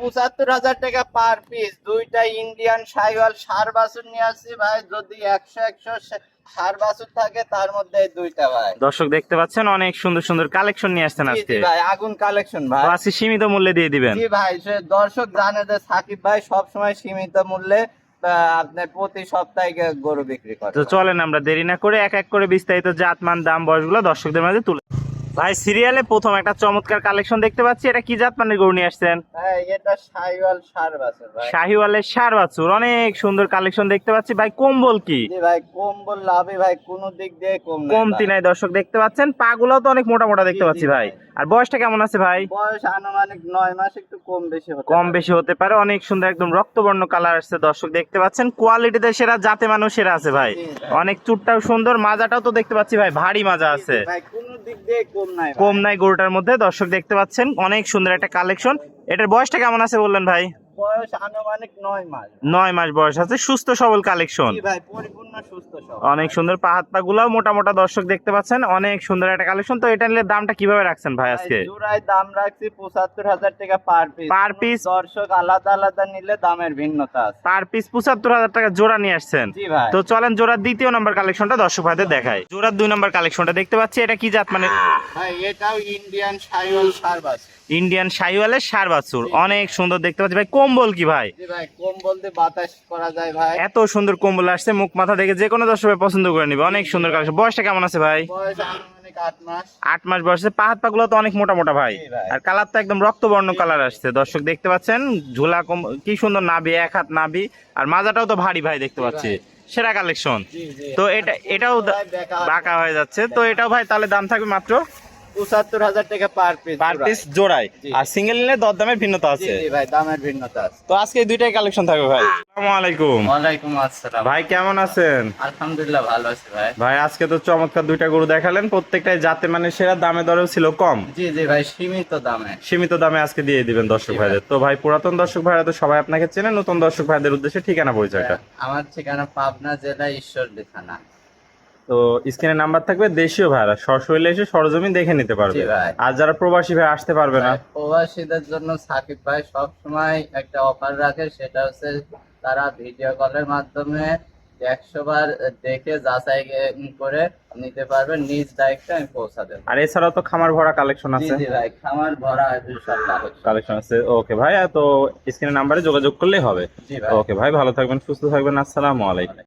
৭৫,০০০ টাকা per piece. দুইটা Indian Sahiwal ষাঁড় বাছুর নিয়ে আসছি ভাই। যদি ১০০ ষাঁড় বাছুর থাকে তার মধ্যে এই দুইটা ভাই। দর্শক দেখতে পাচ্ছেন অনেক সুন্দর সুন্দর কালেকশন নিয়ে আসছেন জি আজকে। জি ভাই, আগুন কালেকশন ভাই। তো আজকে সীমিত মূল্যে দিয়ে দিবেন। জি ভাই, সে দর্শক জানে যে সাকিব ভাই সবসময় সীমিত মূল্যে আপনার প্রতি সপ্তাহে গরু বিক্রি করে। তো চলেন আমরা দেরি না করে এক এক করে বিস্তারিত জাতমান দাম বয়সগুলো দর্শকদের মাঝে তুলে। ভাই সিরিয়ালে প্রথম একটা চমৎকার কালেকশন দেখতে পাচ্ছি, এটা কি জাতমানের গরু নিয়ে আসছেন? ভাই এটা শাহিওয়াল ষাঁড় বাছুর ভাই। শাহিওয়ালের ষাঁড় বাছুর, অনেক সুন্দর কালেকশন দেখতে পাচ্ছি ভাই। কম্বল কি? জি ভাই, কম্বল লাভে ভাই, কোনো দিক দিয়ে কম নাই কমতি ভাই। নাই। দর্শক দেখতে পাচ্ছেন পা গুলাও তো অনেক মোটা মোটা দেখতে জি, জি পাচ্ছি ভাই। ভাই। আর বয়সটা কেমন আছে ভাই? বয়স আনুমানিক ৯ মাস, একটু কম বেশি হতে কম পারে। বেশি হতে পারে। অনেক সুন্দর একদম রক্তবর্ণ কালার আসছে। দর্শক দেখতে পাচ্ছেন কোয়ালিটিতে সেরা, জাতে মানুষ সেরা আছে ভাই। জি, ভাই। অনেক চুটটাও সুন্দর, মাজাটাও তো দেখতে পাচ্ছি ভাই ভারী মাজা জি, আছে। জি ভাই, কোনো দিক দিয়ে কম নাই ভাই। কম নাই গরুটার মধ্যে। দর্শক দেখতে পাচ্ছেন অনেক সুন্দর একটা কালেকশন। এটার বয়সটা কেমন আছে বললেন ভাই? বয়স আনুমানিক ৯ মাস। ৯ মাস বয়স আছে, সুস্থ সবল কালেকশন। জি ভাই, পরিপূর্ণ সুস্থ সবল। অনেক সুন্দর, পা হাত পা গুলাও মোটা মোটা। দর্শক দেখতে পাচ্ছেন অনেক সুন্দর একটা কালেকশন। তো এটা নিলে দামটা কিভাবে রাখছেন ভাই ভাই, আজকে? জোড়ায় দাম রাখছি ৭৫,০০০ টাকা পার পিস। Per piece? দর্শক আলাদা আলাদা নিলে দামের ভিন্নতা আছে। পার পিস ৭৫,০০০ টাকা জোড়া নিয়ে আসছেন। জি ভাই। তো চলেন জোড়ার দ্বিতীয় নম্বর কালেকশনটা দর্শক ভাইদের দেখাই। জোড়ার ২ নম্বর কালেকশনটা দেখতে পাচ্ছি, এটা কি জাত মানে? ভাই এটাও ইন্ডিয়ান শাহিওয়াল ষাঁড় বাছুর। ইন্ডিয়ান শাহিওয়ালের ষাঁড় বাছুর, অনেক সুন্দর দেখতে পাচ্ছি ভাই। কম্বল কি ভাই? জি ভাই, কম্বল দিয়ে বাতাস করা যায় ভাই। এত সুন্দর কম্বল আসছে, মুখ মাথা দেখে যে কোনো দর্শক ভাই পছন্দ করে নিবে। অনেক সুন্দর কালেকশন। বয়সটা কেমন আছে ভাই? বয়স আনুমানিক 8 মাস। ৮ মাস বয়সে। পা হাত পা গুলো তো অনেক মোটা মোটা ভাই। জি ভাই। আর কালার তো একদম রক্তবর্ণ কালার আসছে। দর্শক দেখতে পাচ্ছেন ঝোলা কি সুন্দর নাভি, এক হাত নাভি। আর মাজাটাও তো ভারী ভাই দেখতে পাচ্ছি। সেরা কালেকশন। জি জি। তো এটাও ভাই বেকার। বাঁকা হয়ে যাচ্ছে। তো এটাও ভাই তাহলে দাম থাকবে মাত্র ৭৫,০০০ টাকা পার পিস। পার পিস জোড়ায়। জি। আর সিঙ্গেল নিলে দরদামের ভিন্নতা জি আছে। জি ভাই, দামের ভিন্নতা আছে। তো আজকে এই দুইটাই কালেকশন থাকবে ভাই। আসসালামু আলাইকুম ওয়ালাইকুম আসসালাম। ভাই, কেমন আছেন? আলহামদুলিল্লাহ ভালো আছি ভাই। ভাই আজকে তো চমৎকার দুইটা গরু দেখালেন, প্রত্যেকটাই জাতে মানে সেরা, দামে দরেও ছিল কম। জি জি ভাই, সীমিত দামে। সীমিত দামে আজকে দিয়ে দিবেন দর্শক জি ভাই। ভাইদের। তো ভাই পুরাতন দর্শক ভাইরা তো সবাই আপনাকে চেনে, নতুন দর্শক ভাইদের উদ্দেশ্যে ঠিকানা পরিচয়টা। আমার ঠিকানা পাবনা জেলা ঈশ্বরদী থানা। তো স্ক্রিনে নাম্বার থাকবে, দেশীয় ভাইরা সশরীরে এসে সরজমিন দেখে নিতে পারবে। জি ভাই। আর যারা প্রবাসী ভাই আসতে পারবে না, ভাই, প্রবাসীদের জন্য সাকিব ভাই সব সময় একটা অফার রাখে, সেটা হচ্ছে তারা ভিডিও কলের মাধ্যমে ১০০ বার দেখে যাচাই করে নিতে পারবে, নিজ দায়িত্বে আমি পৌঁছা দেবো। আর এছাড়াও তো খামার ভরা কালেকশন জি আছে। জি ভাই, খামার ভরা সব কালেকশন। কালেকশন আছে। ওকে ভাই, তো স্ক্রিনে নাম্বারে যোগাযোগ করলেই হবে। জি ভাই। ওকে ভাই, ভালো থাকবেন, সুস্থ থাকবেন। আসসালামু আলাইকুম।